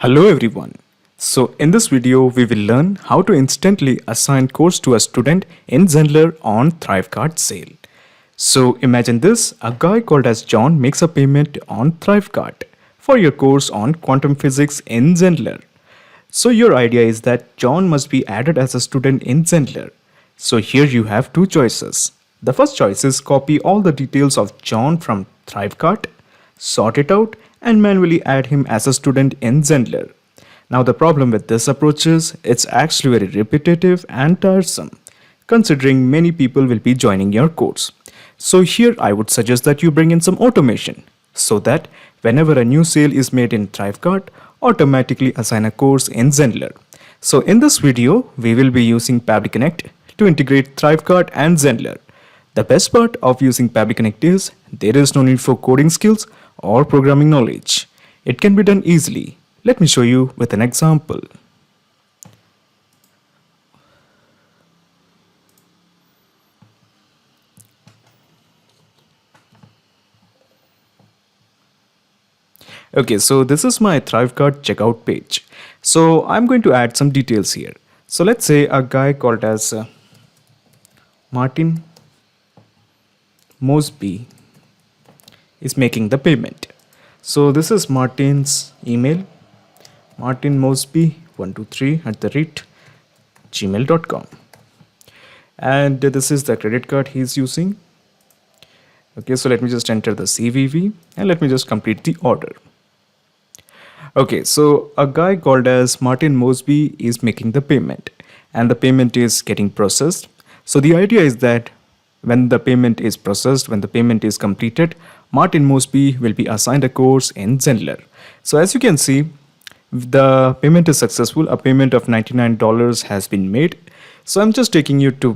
Hello everyone. So in this video we will learn how to instantly assign course to a student in Zenler on Thrivecart sale. So imagine this, a guy called as John makes a payment on Thrivecart for your course on quantum physics in Zenler. So your idea is that John must be added as a student in Zenler. So here you have two choices. The first choice is copy all the details of John from Thrivecart, sort it out, and manually add him as a student in Zenler. Now the problem with this approach is it's actually very repetitive and tiresome, considering many people will be joining your course. So here I would suggest that you bring in some automation so that whenever a new sale is made in Thrivecart, automatically assign a course in Zenler. So in this video, we will be using Pabbly Connect to integrate Thrivecart and Zenler. The best part of using Pabbly Connect is there is no need for coding skills or programming knowledge. It can be done easily. Let me show you with an example. Okay, so this is my Thrivecart checkout page. So I'm going to add some details here. So let's say a guy called as Martin Mosby is making the payment. So this is Martin's email, martinmosby123@gmail.com, and this is the credit card he's using. Okay, so let me just enter the CVV and let me just complete the order. Okay, so a guy called as Martin Mosby is making the payment and the payment is getting processed. So the idea is that when the payment is processed, when the payment is completed, Martin Mosby will be assigned a course in Zenler. So as you can see, the payment is successful. A payment of $99 has been made. So I'm just taking you to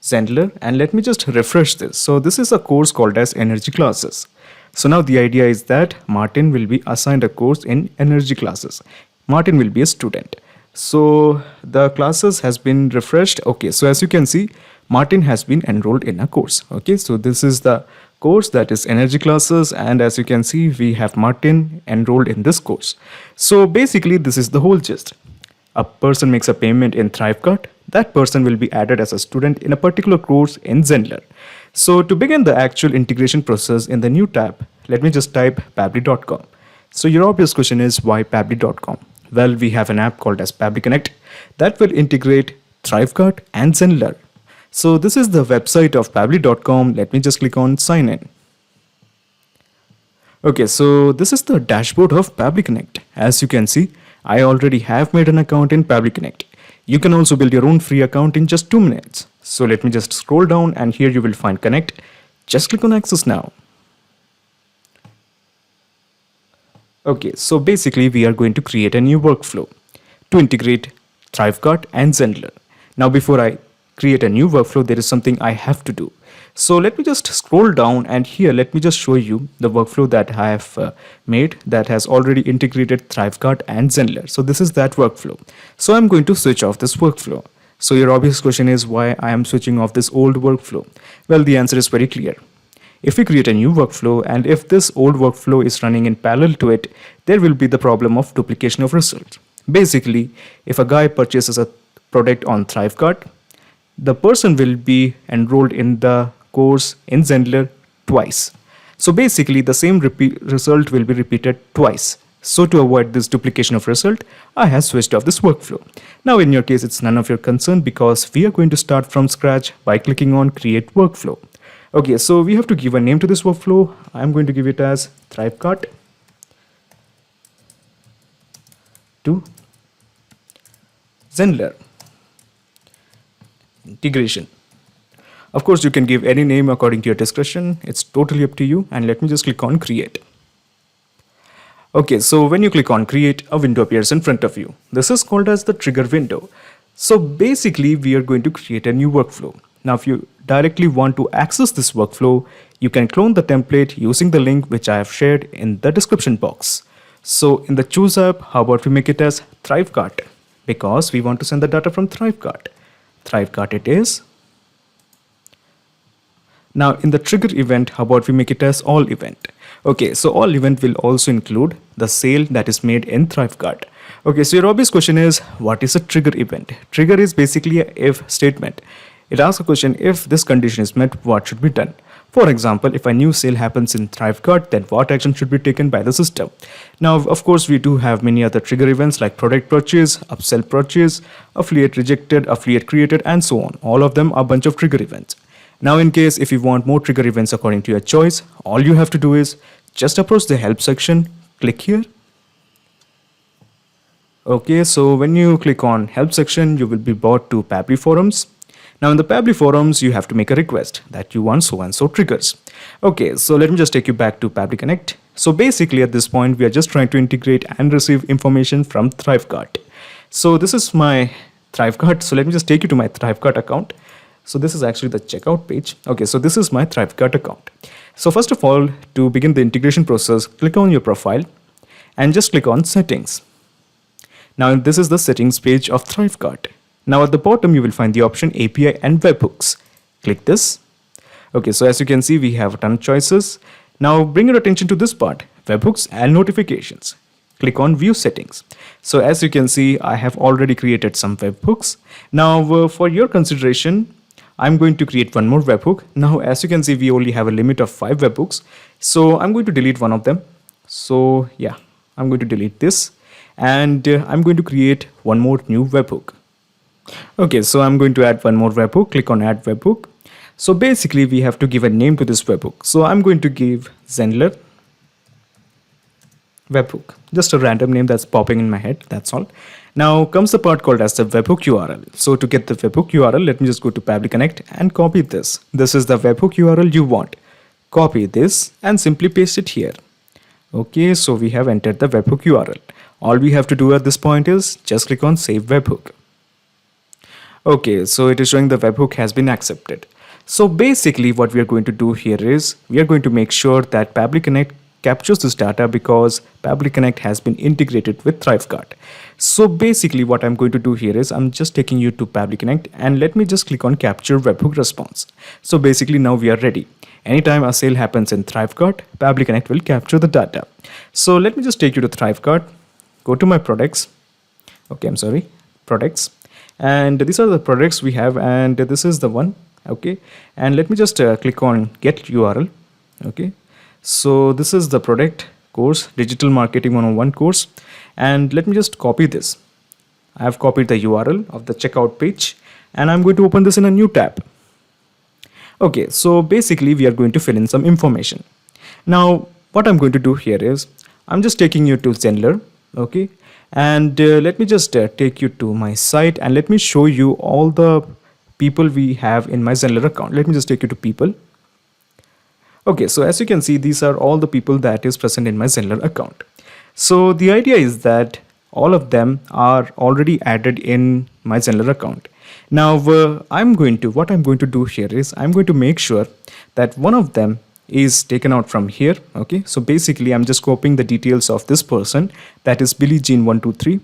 Zenler and let me just refresh this. So this is a course called as Energy Classes. So now the idea is that Martin will be assigned a course in Energy Classes. Martin will be a student. So the classes has been refreshed. Okay, so as you can see, Martin has been enrolled in a course. Okay, so this is the course that is Energy Classes, and as you can see, we have Martin enrolled in this course. So basically this is the whole gist. A person makes a payment in Thrivecart, that person will be added as a student in a particular course in Zenler. So to begin the actual integration process in the new tab, let me just type pabbly.com. So your obvious question is, why pabbly.com? Well, we have an app called as Pabbly Connect that will integrate Thrivecart and Zenler. So this is the website of pabbly.com. Let me just click on sign in. Okay, so this is the dashboard of Pabbly Connect. As you can see, I already have made an account in Pabbly Connect. You can also build your own free account in just 2 minutes. So let me just scroll down and here you will find Connect. Just click on Access now. Okay, so basically we are going to create a new workflow to integrate Thrivecart and Zenler. Now before I create a new workflow, there is something I have to do. So let me just scroll down and here let me just show you the workflow that I have made that has already integrated Thrivecart and Zenler. So this is that workflow. So I'm going to switch off this workflow. So your obvious question is why I am switching off this old workflow. Well, the answer is very clear. If we create a new workflow and if this old workflow is running in parallel to it, there will be the problem of duplication of results. Basically, if a guy purchases a product on Thrivecart, the person will be enrolled in the course in Zenler twice. So basically the same result will be repeated twice. So to avoid this duplication of result, I have switched off this workflow. Now in your case, it's none of your concern because we are going to start from scratch by clicking on create workflow. Okay, so we have to give a name to this workflow. I'm going to give it as Thrivecart to Zenler integration. Of course, you can give any name according to your discretion. It's totally up to you. And let me just click on create. Okay, so when you click on create, a window appears in front of you. This is called as the trigger window. So basically, we are going to create a new workflow. Now, if you directly want to access this workflow, you can clone the template using the link which I have shared in the description box. So in the choose app, how about we make it as Thrivecart? Because we want to send the data from Thrivecart. Thrivecart it is. Now in the trigger event, how about we make it as all event? Okay, so all event will also include the sale that is made in Thrivecart. Okay, so your obvious question is, what is a trigger event? Trigger is basically a if statement. It asks a question, if this condition is met, what should be done? For example, if a new sale happens in Thrivecart, then what action should be taken by the system? Now, of course, we do have many other trigger events like product purchase, upsell purchase, affiliate rejected, affiliate created, and so on. All of them are a bunch of trigger events. Now, in case if you want more trigger events according to your choice, all you have to do is just approach the help section, click here. Okay, so when you click on help section, you will be brought to Pabbly forums. Now in the Pabbly forums, you have to make a request that you want so and so triggers. Okay, so let me just take you back to Pabbly Connect. So basically at this point, we are just trying to integrate and receive information from Thrivecart. So this is my Thrivecart. So let me just take you to my Thrivecart account. So this is actually the checkout page. Okay, so this is my Thrivecart account. So first of all, to begin the integration process, click on your profile and just click on settings. Now this is the settings page of Thrivecart. Now at the bottom, you will find the option API and webhooks. Click this. Okay, so as you can see, we have a ton of choices. Now bring your attention to this part, webhooks and notifications. Click on view settings. So as you can see, I have already created some webhooks. Now for your consideration, I'm going to create one more webhook. Now as you can see, we only have a limit of 5 webhooks. So I'm going to delete one of them. So yeah, I'm going to delete this. And I'm going to create one more new webhook. Okay, so I'm going to add one more webhook. Click on add webhook. So basically we have to give a name to this webhook. So I'm going to give Zenler webhook, just a random name that's popping in my head, that's all. Now comes the part called as the webhook URL. So to get the webhook URL, let me just go to Pabbly Connect and copy this. This is the webhook URL you want. Copy this and simply paste it here. Okay, so we have entered the webhook URL. All we have to do at this point is just click on save webhook. Okay, so it is showing the webhook has been accepted. So basically what we are going to do here is we are going to make sure that Pabbly Connect captures this data because Pabbly Connect has been integrated with Thrivecart. So basically what I'm going to do here is I'm just taking you to Pabbly Connect and let me just click on capture webhook response. So basically now we are ready. Anytime a sale happens in Thrivecart, Pabbly Connect will capture the data. So let me just take you to Thrivecart. Go to my products. Okay, I'm sorry, products. And these are the products we have, and this is the one. Okay, and let me just click on get URL. Okay, so this is the product course, Digital Marketing 101 course, and let me just copy this. I have copied the URL of the checkout page and I'm going to open this in a new tab. Okay, so basically we are going to fill in some information. Now what I'm going to do here is I'm just taking you to Zenler. Okay, and let me just take you to my site and let me show you all the people we have in my Zenler account. Let me just take you to people. Okay, so as you can see, these are all the people that is present in my Zenler account. So the idea is that all of them are already added in my Zenler account. Now what I'm going to do here is I'm going to make sure that one of them is taken out from here. Okay, so basically I'm just copying the details of this person, that is Billie Jean 123,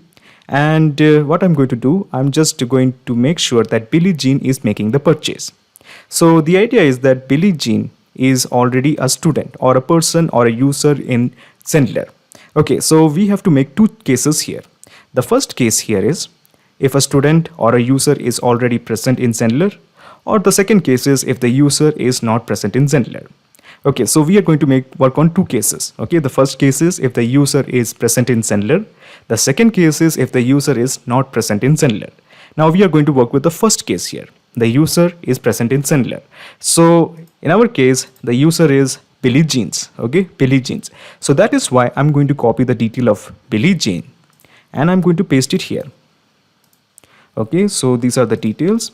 and what I'm going to do, I'm just going to make sure that Billie Jean is making the purchase. So the idea is that Billie Jean is already a student or a person or a user in Zenler. Okay, so we have to make two cases here. The first case here is if a student or a user is already present in Zenler, or the second case is if the user is not present in Zenler. Okay, so we are going to work on two cases. Okay, the first case is if the user is present in Zenler. The second case is if the user is not present in Zenler. Now we are going to work with the first case here. The user is present in Zenler. So in our case, the user is Billie Jeans. Okay, Billie Jeans. So that is why I'm going to copy the detail of Billie Jean and I'm going to paste it here. Okay, so these are the details.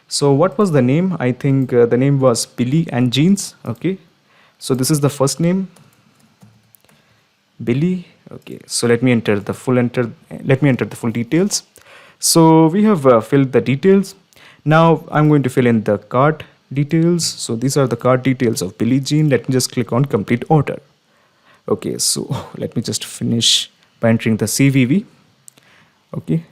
So what was the name? I think the name was Billie and Jeans. Okay, so this is the first name, Billie. Okay, so let me enter the full details. So we have filled the details. Now I'm going to fill in the cart details. So these are the cart details of Billie Jean. Let me just click on complete order. Okay, so let me just finish by entering the CVV. Okay,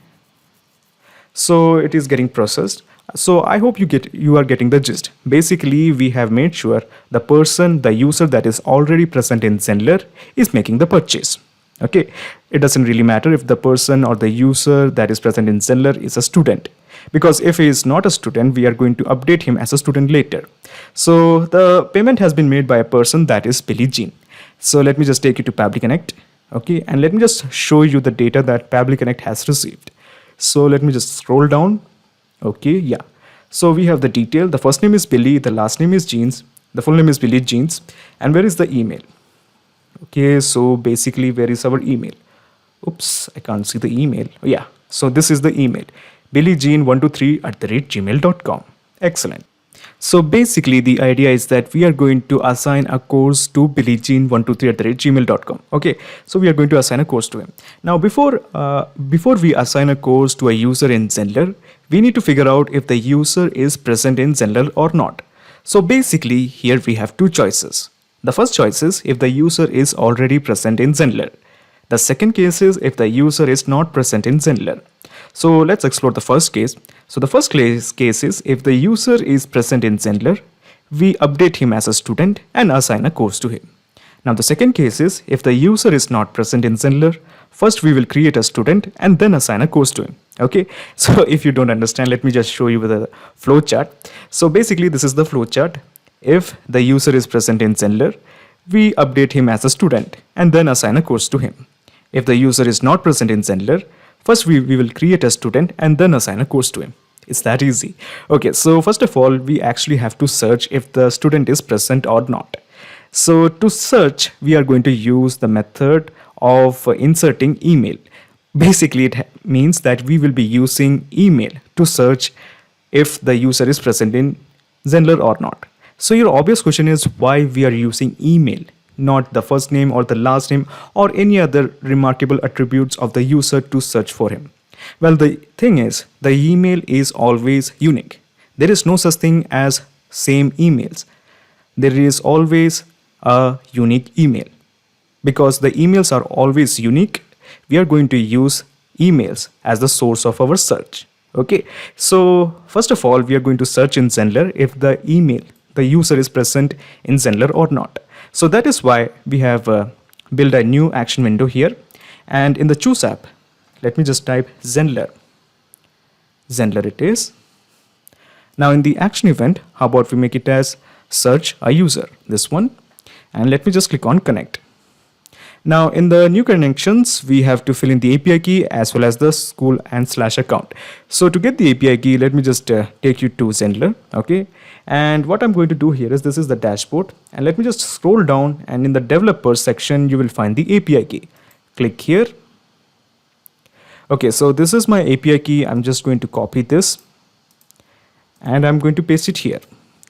so it is getting processed. So I hope you are getting the gist. Basically, we have made sure the user that is already present in Zenler is making the purchase. Okay, it doesn't really matter if the person or the user that is present in Zenler is a student, because if he is not a student, we are going to update him as a student later. So the payment has been made by a person that is Billie Jean. So let me just take you to Pabbly Connect. Okay, and let me just show you the data that Pabbly Connect has received. So let me just scroll down. Okay, yeah. So we have the detail. The first name is Billy, the last name is Jeans, the full name is Billie Jeans. And where is the email? Okay, so basically, where is our email? Oops, I can't see the email. Oh, yeah, so this is the email, billyjean123@gmail.com. Excellent. So basically, the idea is that we are going to assign a course to billyjean123@gmail.com. Okay, so we are going to assign a course to him. Now, before we assign a course to a user in Zenler, we need to figure out if the user is present in Zenler or not. So basically, here we have two choices. The first choice is if the user is already present in Zenler. The second case is if the user is not present in Zenler. So let's explore the first case. So the first case is if the user is present in Zenler, we update him as a student and assign a course to him. Now the second case is if the user is not present in Zenler, first we will create a student and then assign a course to him. Okay, so if you don't understand, let me just show you with a flow chart. So basically this is the flow chart. If the user is present in Zenler, we update him as a student and then assign a course to him. If the user is not present in Zenler, first we will create a student and then assign a course to him. It's that easy. Okay, so first of all, we actually have to search if the student is present or not. So to search, we are going to use the method of inserting email. Basically, it means that we will be using email to search if the user is present in Zenler or not. So your obvious question is why we are using email, not the first name or the last name or any other remarkable attributes of the user to search for him. Well, the thing is, the email is always unique. There is no such thing as same emails. There is always a unique email. Because the emails are always unique, we are going to use emails as the source of our search. Okay, so first of all, we are going to search in Zenler if the user is present in Zenler or not. So that is why we have built a new action window here. And in the choose app, let me just type Zenler. Zenler it is. Now in the action event, how about we make it as search a user, this one. And let me just click on connect. Now in the new connections, we have to fill in the API key as well as the school and / account. So to get the API key, let me just take you to Zenler. Okay. And what I'm going to do here is this is the dashboard. And let me just scroll down, and in the developer section, you will find the API key. Click here. Okay, so this is my API key. I'm just going to copy this and I'm going to paste it here.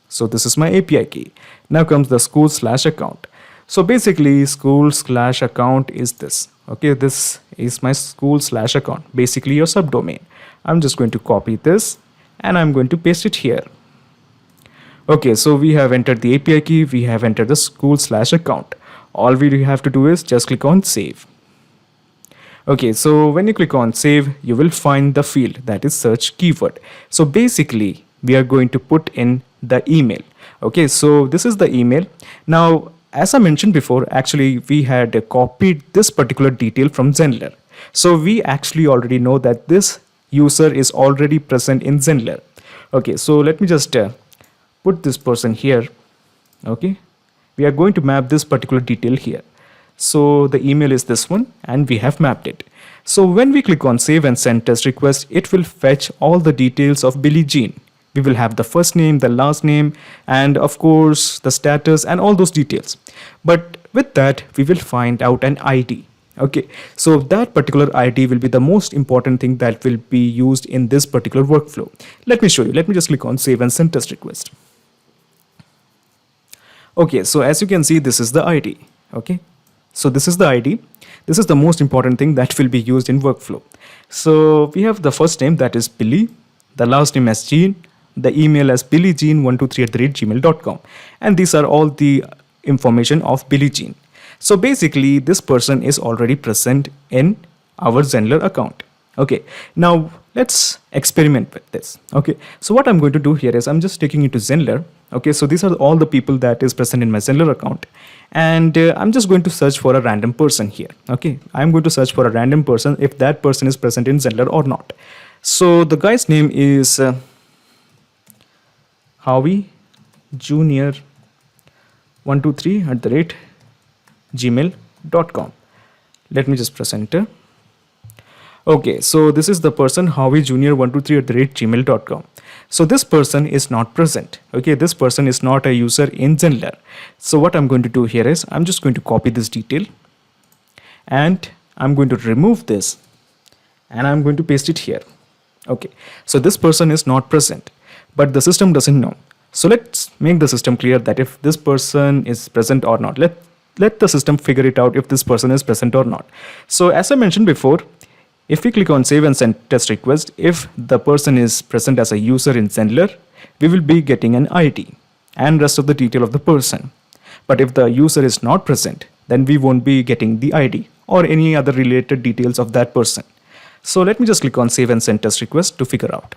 So this is my API key. Now comes the school / account. So basically school / account is this. Okay, this is my school / account, basically your subdomain. I'm just going to copy this and I'm going to paste it here. Okay, so we have entered the API key, we have entered the school / account. All we have to do is just click on save. Okay, so when you click on save, you will find the field that is search keyword. So basically we are going to put in the email. Okay, so this is the email. Now, as I mentioned before, actually we had copied this particular detail from Zenler. So we actually already know that this user is already present in Zenler. Okay, so let me just put this person here. Okay, we are going to map this particular detail here. So the email is this one and we have mapped it. So when we click on save and send test request, it will fetch all the details of Billie Jean. We will have the first name, the last name, and of course the status and all those details. But with that, we will find out an ID. Okay, so that particular ID will be the most important thing that will be used in this particular workflow. Let me show you. Let me just click on save and send test request. Okay, so as you can see, this is the ID. Okay, so this is the ID. This is the most important thing that will be used in workflow. So we have the first name, that is Billy, the last name as Jean, the email as billyjean123@gmail.com, and these are all the information of Billie Jean. So basically this person is already present in our Zenler account. Okay, now let's experiment with this. Okay, so what I'm going to do here is I'm just taking it to Zenler. Okay, so these are all the people that is present in my Zenler account, and I'm just going to search for a random person here. Okay, I'm going to search for a random person if that person is present in Zenler or not. So the guy's name is Howie Junior 123 at the rate gmail.com. Let me just press enter. Okay, so this is the person Howie Junior 123 at the rate gmail.com. So this person is not present. Okay, this person is not a user in Zenler. So what I'm going to do here is I'm just going to copy this detail and I'm going to remove this and I'm going to paste it here. Okay, so this person is not present, but the system doesn't know. So let's make the system clear that if this person is present or not. Let the system figure it out if this person is present or not. So as I mentioned before, if we click on save and send test request, if the person is present as a user in Zenler, we will be getting an ID and rest of the detail of the person. But if the user is not present, then we won't be getting the ID or any other related details of that person. So let me just click on save and send test request to figure out.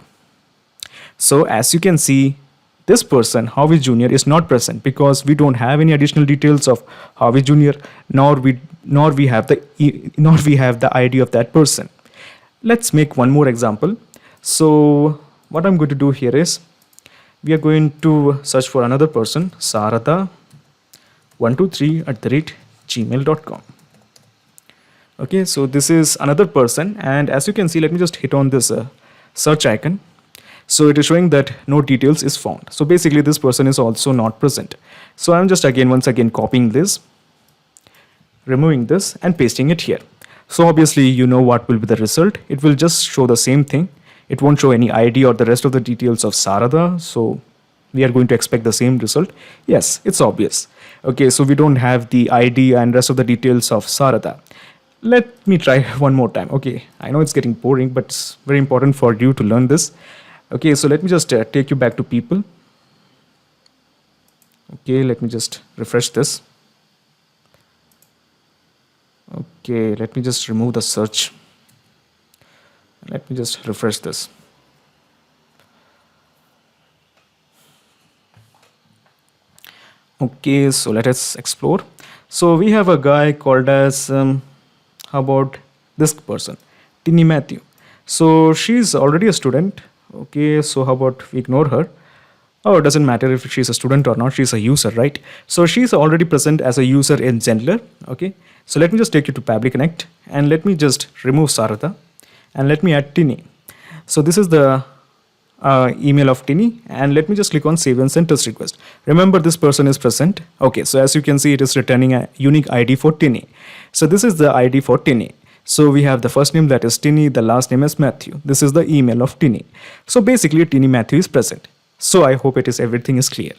So as you can see, this person Howie Junior is not present because we don't have any additional details of Howie Junior, nor we have the ID of that person. Let's make one more example. So what I'm going to do here is we are going to search for another person, Sarada 123 at the rate gmail.com. Okay, so this is another person, and as you can see, let me just hit on this search icon. So it is showing that no details is found. So basically this person is also not present. So I'm just once again copying this, removing this and pasting it here. So obviously you know what will be the result. It will just show the same thing. It won't show any ID or the rest of the details of Sarada. So we are going to expect the same result. Yes, it's obvious. Okay, so we don't have the ID and rest of the details of Sarada. Let me try one more time. Okay, I know it's getting boring, but it's very important for you to learn this. Okay, so let me just take you back to people. Okay, let me just refresh this. Okay, let me just remove the search. Let me just refresh this. Okay, so let us explore. So we have a guy called as, how about this person, Tinny Matthew. So she's already a student. Okay, so how about we ignore her? Oh, it doesn't matter if she's a student or not, she's a user, right? So she's already present as a user in Zenler. Okay, so let me just take you to Pabbly Connect and let me just remove Sarada and let me add Tinny. So this is the email of Tinny, and let me just click on save and send test request. Remember, this person is present. Okay, so as you can see, it is returning a unique ID for Tinny. So this is the ID for Tinny. So we have the first name, that is Tinny, the last name is Matthew. This is the email of Tinny. So basically Tinny Matthew is present. So I hope everything is clear.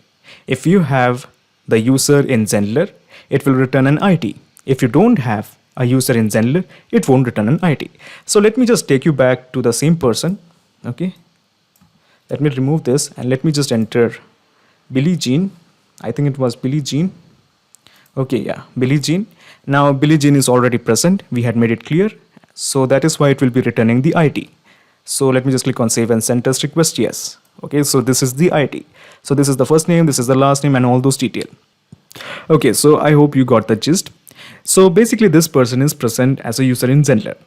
If you have the user in Zenler, it will return an ID. If you don't have a user in Zenler, it won't return an ID. So let me just take you back to the same person. Okay, let me remove this and let me just enter Billie Jean. I think it was Billie Jean. Okay, yeah, Billie Jean. Now Billie Jean is already present. We had made it clear. So that is why it will be returning the ID. So let me just click on save and send test request. Yes. Okay, so this is the ID. So this is the first name, this is the last name, and all those details. Okay, so I hope you got the gist. So basically this person is present as a user in Zenler.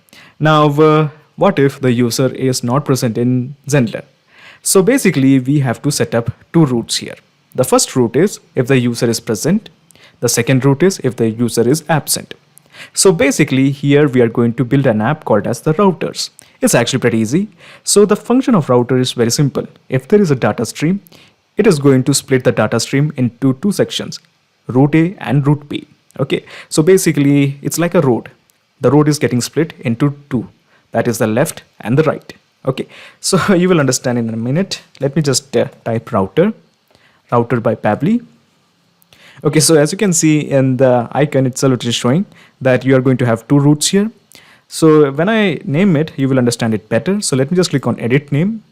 Now what if the user is not present in Zenler? So basically we have to set up two routes here. The first route is if the user is present. The second route is if the user is absent. So basically here we are going to build an app called as the routers. It's actually pretty easy. So the function of router is very simple. If there is a data stream, it is going to split the data stream into two sections, route A and route B. Okay, so basically it's like a road. The road is getting split into two. That is the left and the right. Okay, so you will understand in a minute. Let me just type router by Pabbly. Okay, so as you can see in the icon itself, it is showing that you are going to have two routes here. So when I name it, you will understand it better. So let me just click on edit name,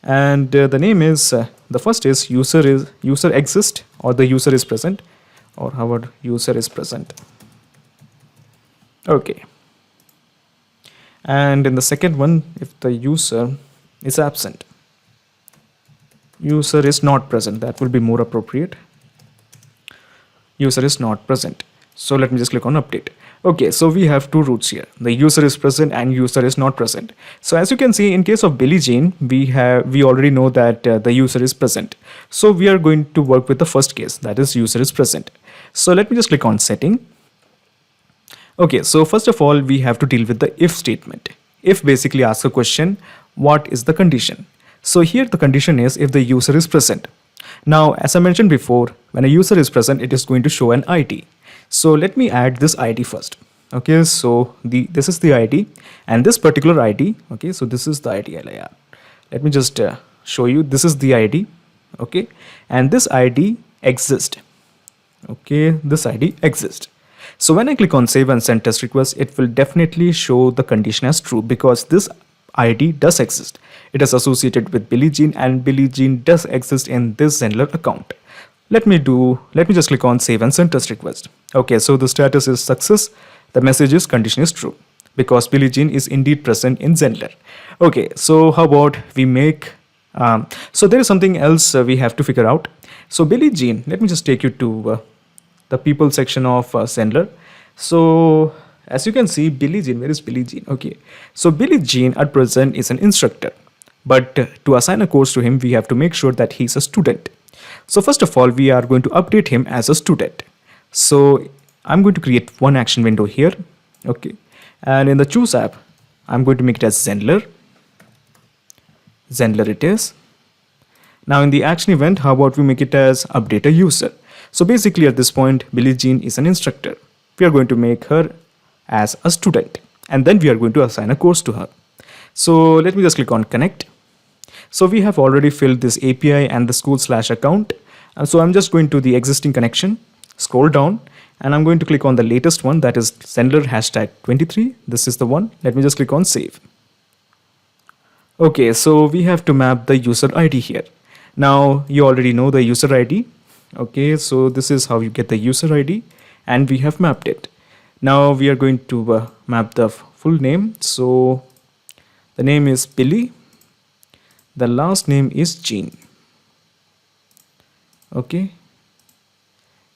and the name is the first is user exist, or the user is present, or how about user is present. Okay, And in the second one, if the user is absent, user is not present, that will be more appropriate. User is not present. So let me just click on update. Okay, so we have two routes here. The user is present and user is not present. So as you can see, in case of Billie Jean, we already know that the user is present. So we are going to work with the first case, that is user is present. So let me just click on setting. Okay, so first of all, we have to deal with the if statement. If basically asks a question, what is the condition? So here the condition is if the user is present. Now, as I mentioned before, when a user is present, it is going to show an ID. So let me add this ID first. Okay, so this is the ID and this particular ID. Okay, so this is the ID. Let me just show you. This is the ID. Okay, and this ID exists. Okay, this ID exists. So when I click on save and send test request, it will definitely show the condition as true because this ID does exist. It is associated with Billie Jean and Billie Jean does exist in this Zenler account. Let me just click on save and send test request. Okay, so the status is success. The message is condition is true because Billie Jean is indeed present in Zenler. Okay, so how about we make, so there is something else we have to figure out. So Billie Jean, let me just take you to the people section of Zenler. So as you can see, Billie Jean, where is Billie Jean? Okay, so Billie Jean at present is an instructor, but to assign a course to him, we have to make sure that he's a student. So first of all, we are going to update him as a student. So I'm going to create one action window here. Okay, and in the choose app, I'm going to make it as Zenler. Zenler it is. Now in the action event, how about we make it as update a user? So basically at this point, Billie Jean is an instructor. We are going to make her as a student and then we are going to assign a course to her. So let me just click on connect. So we have already filled this API and the school/account. And so I'm just going to the existing connection, scroll down, and I'm going to click on the latest one, that is Zenler #23. This is the one. Let me just click on save. Okay, so we have to map the user ID here. Now you already know the user ID. Okay, so this is how you get the user ID and we have mapped it. Now we are going to map the full name. So the name is Billie. The last name is Jean. Okay,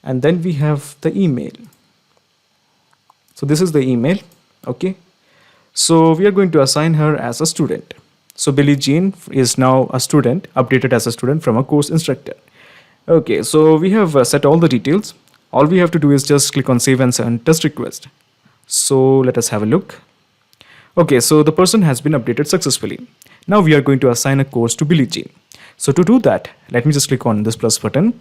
and then we have the email. So this is the email. Okay, so we are going to assign her as a student. So Billie Jean is now a student, updated as a student from a course instructor. Okay, so we have set all the details. All we have to do is just click on save and send test request. So let us have a look. Okay, so the person has been updated successfully. Now we are going to assign a course to Billie Jean. So to do that, let me just click on this plus button.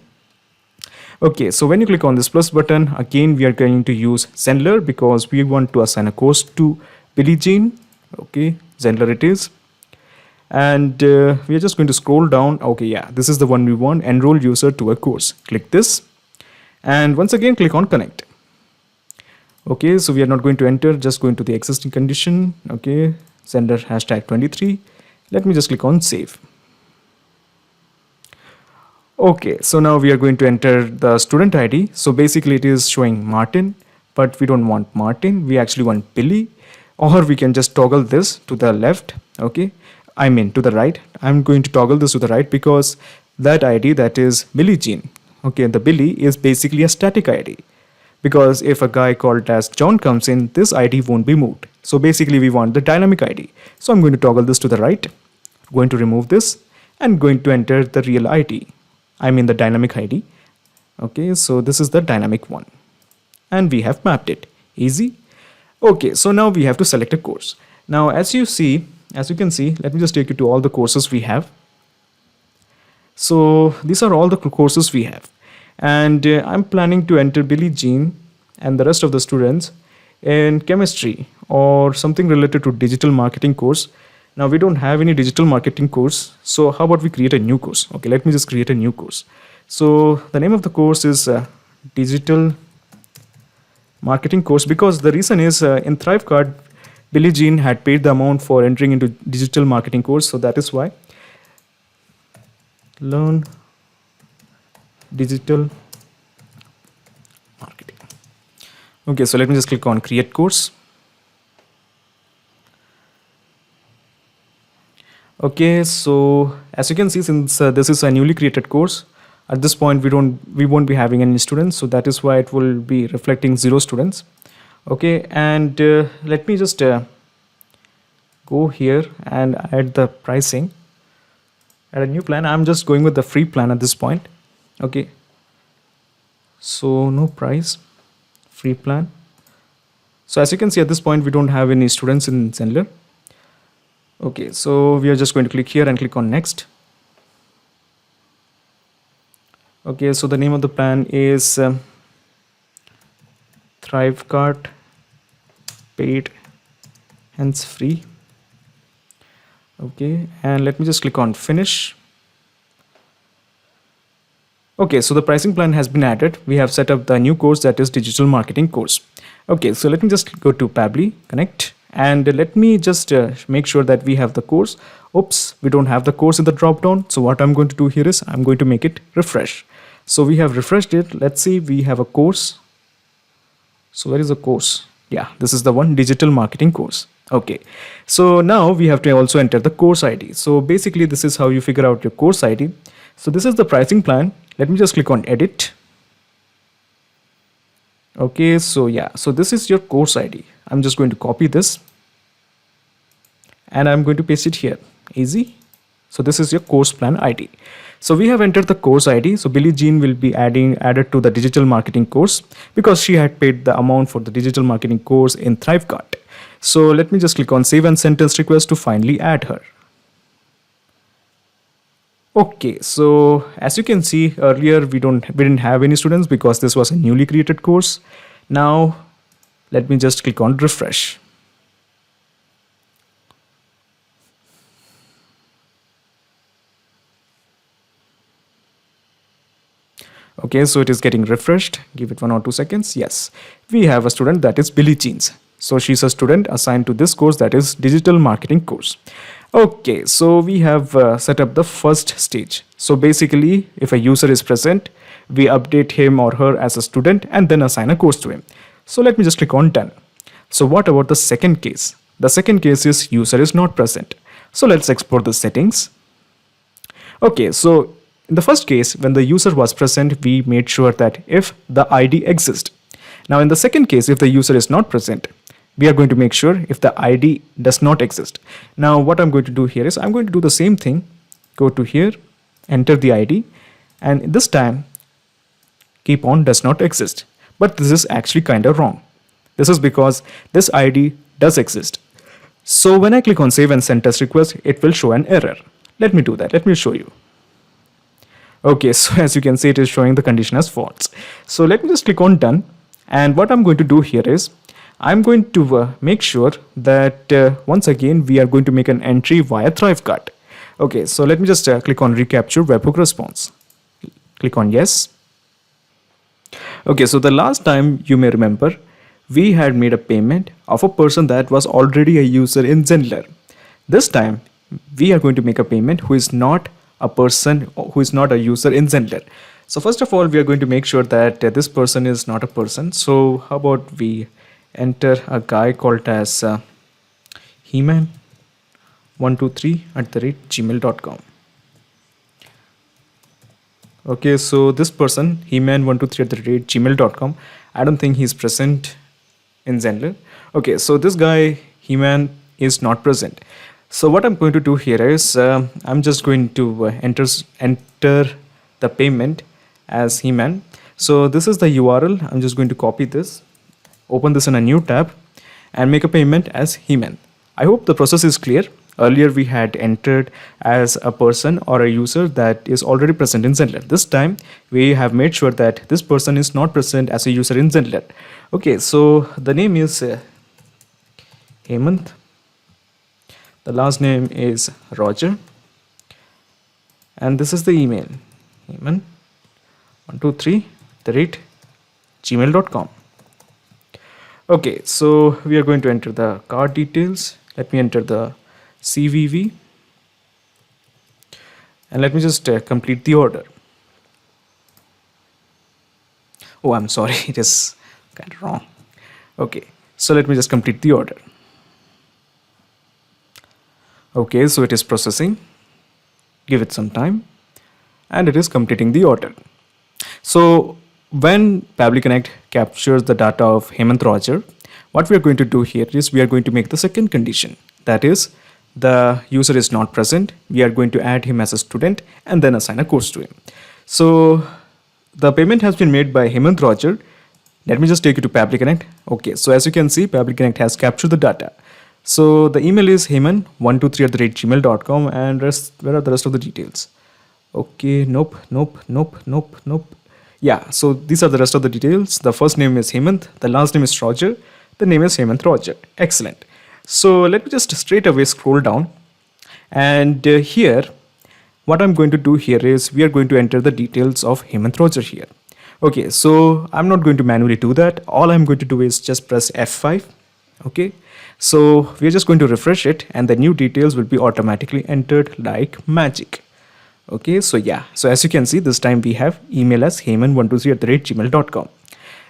Okay, so when you click on this plus button, again we are going to use Zenler because we want to assign a course to Billie Jean. Okay, Zenler it is. And we are just going to scroll down. Okay, yeah, this is the one we want, enroll user to a course. Click this and once again click on connect. Okay, so we are not going to enter, just going to the existing condition. Okay, Zenler #23. Let me just click on save. Okay, so now we are going to enter the student ID. So basically it is showing Martin, but we don't want Martin, we actually want Billie. Or we can just toggle this to the left. Okay, I mean to the right. I'm going to toggle this to the right because that ID, that is Billie Jean. Okay, the Billie is basically a static ID because if a guy called as John comes in, this ID won't be moved. So basically we want the dynamic ID. So I'm going to toggle this to the right, going to remove this and going to enter the real ID. I mean the dynamic ID. Okay, so this is the dynamic one and we have mapped it. Easy. Okay, so now we have to select a course. Now as you can see, let me just take you to all the courses we have. So these are all the courses we have. And I'm planning to enter Billie Jean and the rest of the students in chemistry or something related to digital marketing course. Now we don't have any digital marketing course. So how about we create a new course? Okay, let me just create a new course. So the name of the course is digital marketing course because the reason is in Thrivecart, Billie Jean had paid the amount for entering into digital marketing course. So that is why. Learn digital marketing. Okay, so let me just click on create course. Okay, so as you can see, since this is a newly created course, at this point we won't be having any students, so that is why it will be reflecting 0 students. Okay, and let me just go here and add the pricing, add a new plan. I'm just going with the free plan at this point. Okay, so no price, free plan. So as you can see at this point, we don't have any students in Zenler. Okay, so we are just going to click here and click on next. Okay, so the name of the plan is Thrivecart paid, hence free. Okay, and let me just click on finish. Okay, so the pricing plan has been added. We have set up the new course, that is digital marketing course. Okay, so let me just go to Pabbly Connect and let me just make sure that we have the course. Oops, we don't have the course in the drop down. So what I'm going to do here is I'm going to make it refresh. So we have refreshed it. Let's see, we have a course. So where is the course? Yeah, this is the one, digital marketing course. Okay, so now we have to also enter the course ID. So basically this is how you figure out your course ID. So this is the pricing plan. Let me just click on edit. Okay, so yeah, so this is your course ID. I'm just going to copy this and I'm going to paste it here. Easy. So this is your course plan ID. So we have entered the course ID. So Billie Jean will be added to the digital marketing course because she had paid the amount for the digital marketing course in Thrivecart. So let me just click on save and send test request to finally add her. Okay, so as you can see earlier, we didn't have any students because this was a newly created course. Now let me just click on refresh. Okay, so it is getting refreshed. Give it 1 or 2 seconds. Yes, we have a student, that is Billie Jeans. So she's a student assigned to this course, that is digital marketing course. Okay, so we have set up the first stage. So basically, if a user is present, we update him or her as a student and then assign a course to him. So let me just click on done. So what about the second case? The second case is user is not present. So let's explore the settings. Okay, so in the first case, when the user was present, we made sure that if the ID exists. Now in the second case, if the user is not present, we are going to make sure if the ID does not exist. Now what I'm going to do here is I'm going to do the same thing. Go to here, enter the ID, and this time keep on does not exist. But this is actually kind of wrong. This is because this ID does exist. So when I click on save and send test request, it will show an error. Let me do that. Let me show you. Okay, so as you can see, it is showing the condition as false. So let me just click on done. And what I'm going to do here is I'm going to make sure that once again, we are going to make an entry via Thrivecart. Okay, so let me just click on recapture webhook response. Click on yes. Okay, so the last time you may remember, we had made a payment of a person that was already a user in Zenler. This time, we are going to make a payment who is not a person, who is not a user in Zenler. So first of all, we are going to make sure that this person is not a person. So how about we enter a guy called as heman123@gmail.com. Okay, so this person, heman123@gmail.com, I don't think he's present in Zenler. Okay, so this guy, Heman, is not present. So what I'm going to do here is I'm just going to enter the payment as Heman. So this is the URL. I'm just going to copy this, open this in a new tab, and make a payment as Heman. I hope the process is clear. Earlier we had entered as a person or a user that is already present in Zenler. This time we have made sure that this person is not present as a user in Zenler. Okay, so the name is Hemant. The last name is Roger. And this is the email, heman123@gmail.com. Okay, so we are going to enter the card details. Let me enter the CVV. And let me just complete the order. Oh, I'm sorry, it is kind of wrong. Okay, so let me just complete the order. Okay, so it is processing. Give it some time, and it is completing the order. So when Pabbly Connect captures the data of Hemant Roger, what we are going to do here is we are going to make the second condition. That is, the user is not present. We are going to add him as a student and then assign a course to him. So the payment has been made by Hemant Roger. Let me just take you to Pabbly Connect. Okay, so as you can see, Pabbly Connect has captured the data. So the email is heman123@gmail.com, and where are the rest of the details? Okay, nope. Yeah, so these are the rest of the details. The first name is Hemant, the last name is Roger, the name is Hemant Roger. Excellent. So let me just straight away scroll down, and here what I'm going to do here is we are going to enter the details of Hemant Roger here. Okay, so I'm not going to manually do that. All I'm going to do is just press F5. Okay, so we're just going to refresh it, and the new details will be automatically entered like magic. Okay, so yeah, so as you can see, this time we have email as heman123@gmail.com.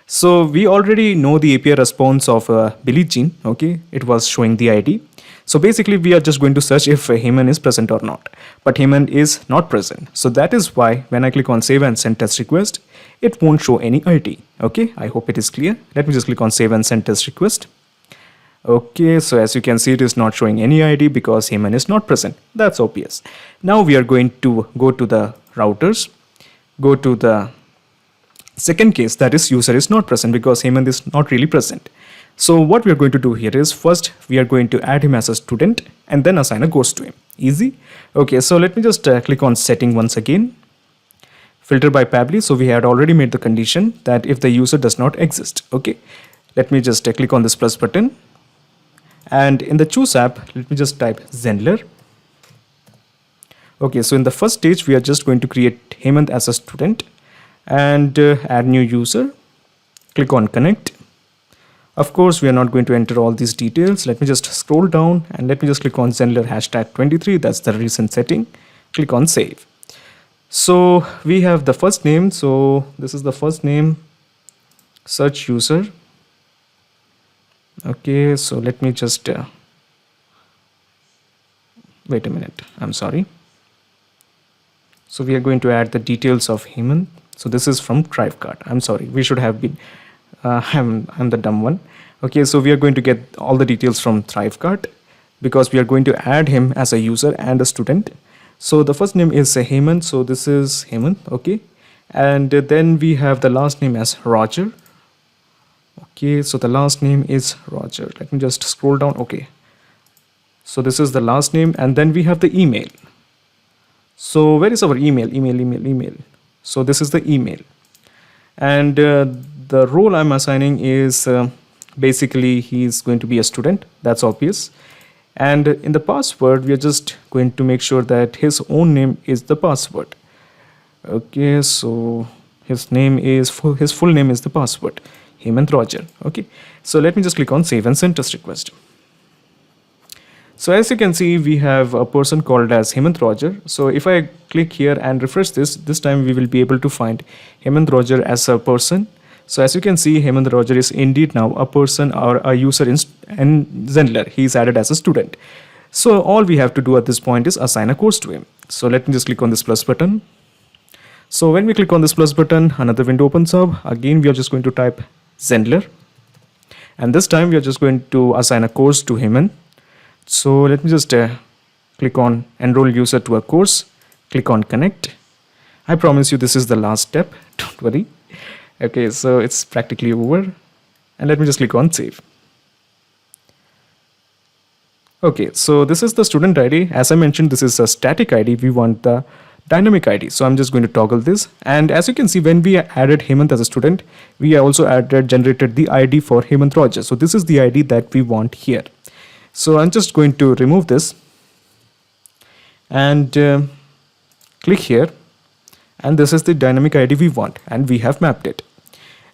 So we already know the API response of Billie Jean. Okay, it was showing the ID. So basically we are just going to search if Heman is present or not, but Heman is not present. So that is why when I click on save and send test request, it won't show any ID. Okay, I hope it is clear. Let me just click on save and send test request. Okay, so as you can see, it is not showing any ID because Heman is not present. That's obvious. Now we are going to go to the routers, go to the second case, that is user is not present because Heman is not really present. So what we are going to do here is first we are going to add him as a student and then assign a course to him. Easy. Okay, so let me just click on setting once again. Filter by Pabbly. So we had already made the condition that if the user does not exist. Okay, let me just click on this plus button. And in the choose app, let me just type Zendler. Okay, so in the first stage, we are just going to create Hemant as a student and add new user. Click on connect. Of course, we are not going to enter all these details. Let me just scroll down and let me just click on Zendler #23. That's the recent setting. Click on save. So we have the first name. So this is the first name, search user. Okay, so let me just wait a minute. I'm sorry. So we are going to add the details of Hemant. So this is from Thrivecart. I'm sorry. We should have been. I'm the dumb one. Okay, so we are going to get all the details from Thrivecart because we are going to add him as a user and a student. So the first name is Hemant. So this is Hemant. Okay, and then we have the last name as Roger. Okay, so the last name is Roger. Let me just scroll down. Okay, so this is the last name, and then we have the email. So where is our email? Email. So this is the email, and the role I'm assigning is basically he's going to be a student. That's obvious. And in the password, we are just going to make sure that his own name is the password. Okay, so his full name is the password. Hemant Roger. Okay, so let me just click on save and send test request. So as you can see, we have a person called as Hemant Roger. So if I click here and refresh this time we will be able to find Hemant Roger as a person. So as you can see, Hemant Roger is indeed now a person or a user in Zendler. He is added as a student. So all we have to do at this point is assign a course to him. So let me just click on this plus button. So when we click on this plus button, another window opens up. Again, we are just going to type Zendler, and this time we are just going to assign a course to Hemant. So let me just click on enroll user to a course, click on connect. I promise you this is the last step, don't worry. Okay, so it's practically over, and let me just click on save. Okay, so this is the student ID. As I mentioned, this is a static ID. We want the dynamic ID. So I'm just going to toggle this. And as you can see, when we added Hemant as a student, we also generated the ID for Hemant Roger. So this is the ID that we want here. So I'm just going to remove this and click here. And this is the dynamic ID we want, and we have mapped it.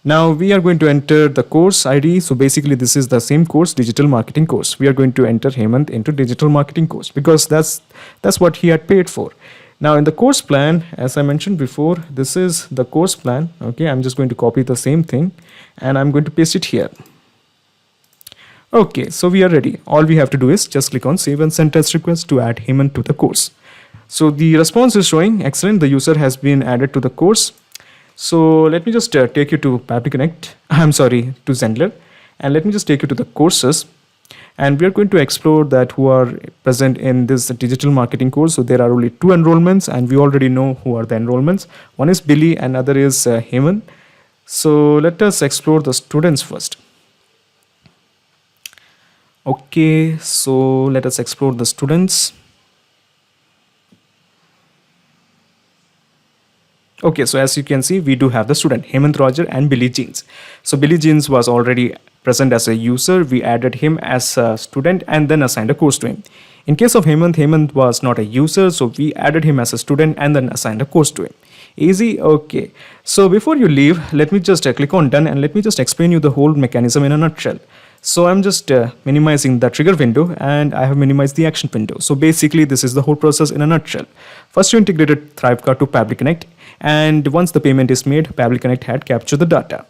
Now we are going to enter the course ID. So basically this is the same course, digital marketing course. We are going to enter Hemant into digital marketing course because that's what he had paid for. Now in the course plan, as I mentioned before, this is the course plan. Okay, I'm just going to copy the same thing and I'm going to paste it here. Okay, so we are ready. All we have to do is just click on save and send test request to add Hemant to the course. So the response is showing excellent. The user has been added to the course. So let me just take you to Pabbly Connect. I'm sorry, to Zenler, and let me just take you to the courses. And we are going to explore that who are present in this digital marketing course. So there are only 2 enrollments, and we already know who are the enrollments. One is Billy, and other is Hemant. So let us explore the students first. Okay, so let us explore the students. Okay, so as you can see, we do have the student Hemant Roger and Billy Jeans. So Billy Jeans was already present as a user. We added him as a student and then assigned a course to him. In case of Hemant, Hemant was not a user, so we added him as a student and then assigned a course to him. Easy? Okay. So before you leave, let me just click on done and let me just explain you the whole mechanism in a nutshell. So I'm just minimizing the trigger window and I have minimized the action window. So basically this is the whole process in a nutshell. First you integrated Thrivecart to Pabbly Connect, and once the payment is made, Pabbly Connect had captured the data.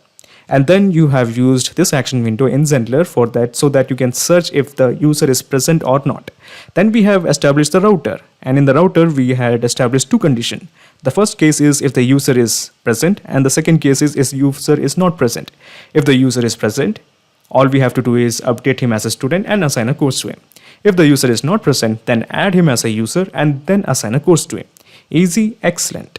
And then you have used this action window in Zenler for that, so that you can search if the user is present or not. Then we have established the router, and in the router we had established 2 conditions. The first case is if the user is present, and the second case is if user is not present. If the user is present, all we have to do is update him as a student and assign a course to him. If the user is not present, then add him as a user and then assign a course to him. Easy, excellent.